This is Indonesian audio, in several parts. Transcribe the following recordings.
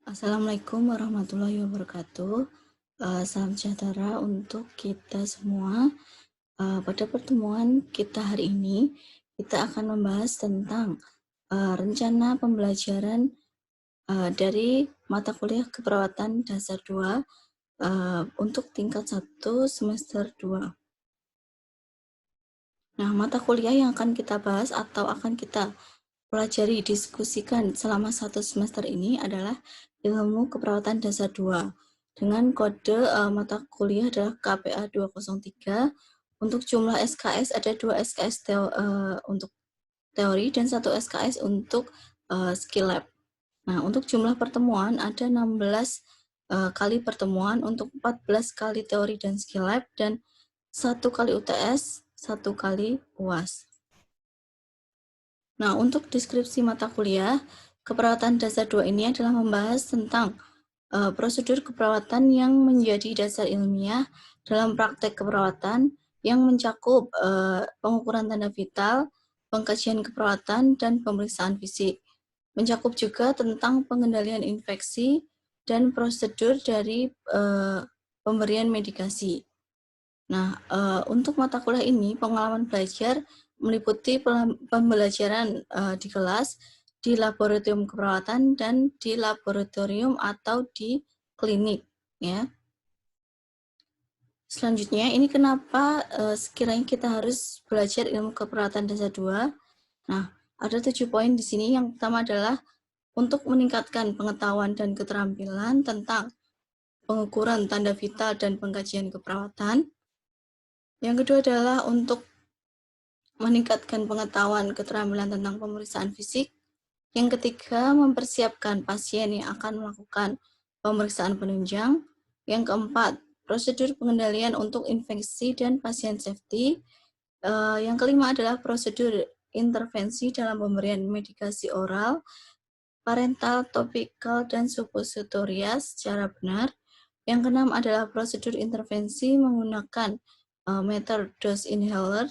Assalamualaikum warahmatullahi wabarakatuh. Salam sejahtera untuk kita semua. Pada pertemuan kita hari ini, kita akan membahas tentang rencana pembelajaran dari mata kuliah keperawatan dasar 2 untuk tingkat 1 semester 2. Nah, mata kuliah yang akan kita bahas atau akan kita pelajari diskusikan selama 1 semester ini adalah ilmu keperawatan dasar 2 dengan kode mata kuliah adalah KPA 203. Untuk jumlah SKS ada 2 SKS untuk teori dan 1 SKS untuk skill lab. Nah, untuk jumlah pertemuan ada 16 kali pertemuan untuk 14 kali teori dan skill lab dan 1 kali UTS, 1 kali UAS. Nah, untuk deskripsi mata kuliah, keperawatan dasar 2 ini adalah membahas tentang prosedur keperawatan yang menjadi dasar ilmiah dalam praktek keperawatan yang mencakup pengukuran tanda vital, pengkajian keperawatan, dan pemeriksaan fisik. Mencakup juga tentang pengendalian infeksi dan prosedur dari pemberian medikasi. Nah, untuk mata kuliah ini, pengalaman belajar meliputi pembelajaran di kelas, di laboratorium keperawatan, dan di laboratorium atau di klinik. Ya. Selanjutnya, ini kenapa sekiranya kita harus belajar ilmu keperawatan dasar 2. Nah, ada 7 poin di sini. Yang pertama adalah untuk meningkatkan pengetahuan dan keterampilan tentang pengukuran tanda vital dan pengkajian keperawatan. Yang kedua adalah untuk meningkatkan pengetahuan keterampilan tentang pemeriksaan fisik. Yang ketiga, mempersiapkan pasien yang akan melakukan pemeriksaan penunjang. Yang keempat, prosedur pengendalian untuk infeksi dan pasien safety. Yang kelima adalah prosedur intervensi dalam pemberian medikasi oral, parental, topikal, dan suppositoria secara benar. Yang keenam adalah prosedur intervensi menggunakan meter dose inhaler,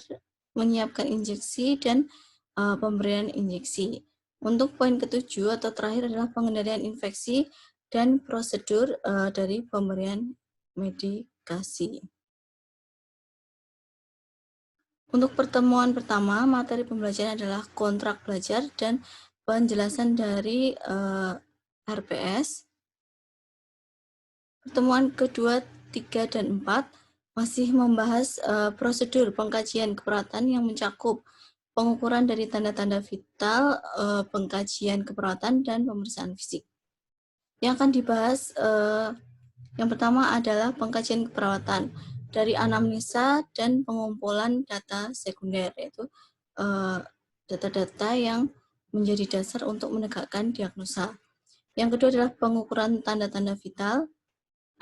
menyiapkan injeksi, dan pemberian injeksi. Untuk poin ketujuh atau terakhir adalah pengendalian infeksi dan prosedur dari pemberian medikasi. Untuk pertemuan pertama, materi pembelajaran adalah kontrak belajar dan penjelasan dari RPS. Pertemuan kedua, 3, dan 4 masih membahas prosedur pengkajian keperawatan yang mencakup pengukuran dari tanda-tanda vital, pengkajian keperawatan, dan pemeriksaan fisik. Yang akan dibahas yang pertama adalah pengkajian keperawatan dari anamnesa dan pengumpulan data sekunder, yaitu data-data yang menjadi dasar untuk menegakkan diagnosa. Yang kedua adalah pengukuran tanda-tanda vital.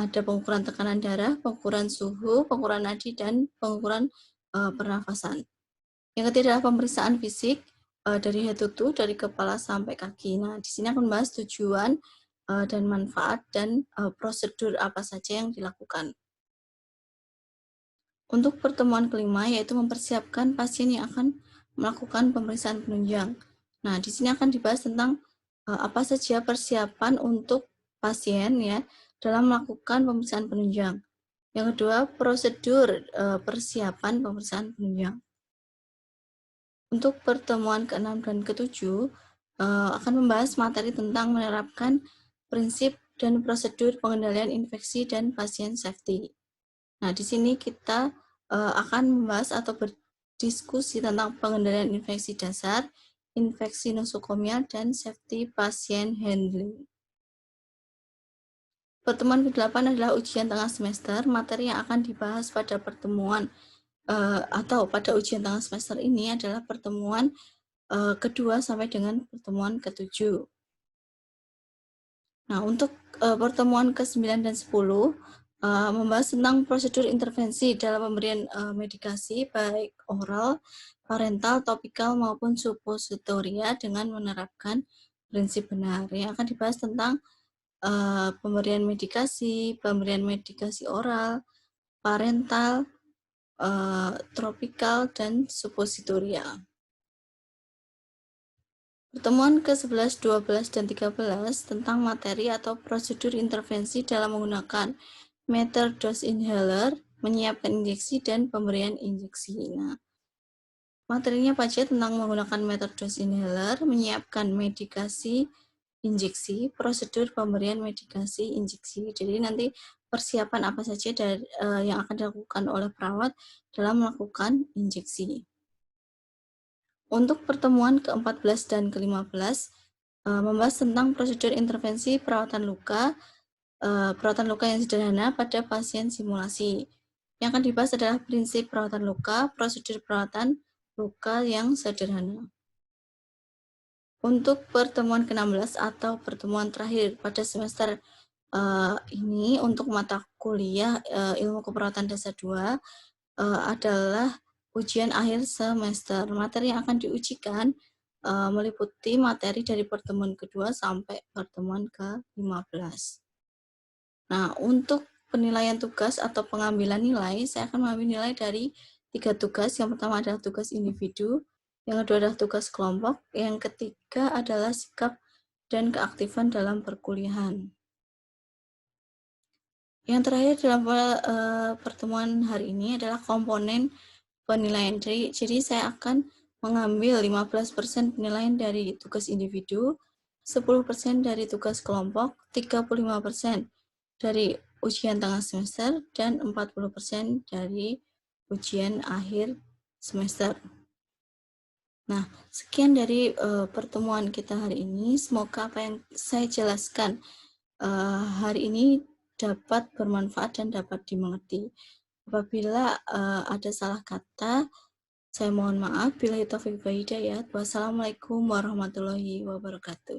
Ada pengukuran tekanan darah, pengukuran suhu, pengukuran nadi, dan pengukuran pernafasan. Yang ketiga adalah pemeriksaan fisik dari head to toe, dari kepala sampai kaki. Nah, di sini akan membahas tujuan dan manfaat dan prosedur apa saja yang dilakukan. Untuk pertemuan kelima, yaitu mempersiapkan pasien yang akan melakukan pemeriksaan penunjang. Nah, di sini akan dibahas tentang apa saja persiapan untuk pasien ya dalam melakukan pemeriksaan penunjang. Yang kedua, prosedur persiapan pemeriksaan penunjang. Untuk pertemuan ke-6 dan ke-7 akan membahas materi tentang menerapkan prinsip dan prosedur pengendalian infeksi dan pasien safety. Nah, di sini kita akan membahas atau berdiskusi tentang pengendalian infeksi dasar, infeksi nosokomial, dan safety pasien handling. Pertemuan ke-8 adalah ujian tengah semester. Materi yang akan dibahas pada pertemuan atau pada ujian tengah semester ini adalah pertemuan kedua sampai dengan pertemuan ke-7. Nah, untuk pertemuan ke-9 dan 10 membahas tentang prosedur intervensi dalam pemberian medikasi baik oral, parental, topikal maupun suppositoria dengan menerapkan prinsip benar. Yang akan dibahas tentang pemberian medikasi oral, parental, tropikal, dan suppositoria. Pertemuan ke-11, 12, dan 13 tentang materi atau prosedur intervensi dalam menggunakan meter dose inhaler, menyiapkan injeksi, dan pemberian injeksi. Nah, materinya Pace tentang menggunakan meter dose inhaler, menyiapkan medikasi injeksi, prosedur pemberian medikasi injeksi. Jadi nanti persiapan apa saja yang akan dilakukan oleh perawat dalam melakukan injeksi. Untuk pertemuan ke-14 dan ke-15 membahas tentang prosedur intervensi perawatan luka yang sederhana pada pasien simulasi. Yang akan dibahas adalah prinsip perawatan luka, prosedur perawatan luka yang sederhana. Untuk pertemuan ke-16 atau pertemuan terakhir pada semester ini untuk mata kuliah ilmu keperawatan dasar 2 adalah ujian akhir semester. Materi yang akan diujikan meliputi materi dari pertemuan kedua sampai pertemuan ke-15. Nah, untuk penilaian tugas atau pengambilan nilai, saya akan mengambil nilai dari 3 tugas. Yang pertama adalah tugas individu, yang kedua adalah tugas kelompok, yang ketiga adalah sikap dan keaktifan dalam perkuliahan. Yang terakhir dalam pertemuan hari ini adalah komponen penilaian. Jadi saya akan mengambil 15% penilaian dari tugas individu, 10% dari tugas kelompok, 35% dari ujian tengah semester, dan 40% dari ujian akhir semester. Nah, sekian dari pertemuan kita hari ini. Semoga apa yang saya jelaskan hari ini dapat bermanfaat dan dapat dimengerti. Apabila ada salah kata, saya mohon maaf. Billahi taufiq wal hidayah. Wassalamualaikum warahmatullahi wabarakatuh.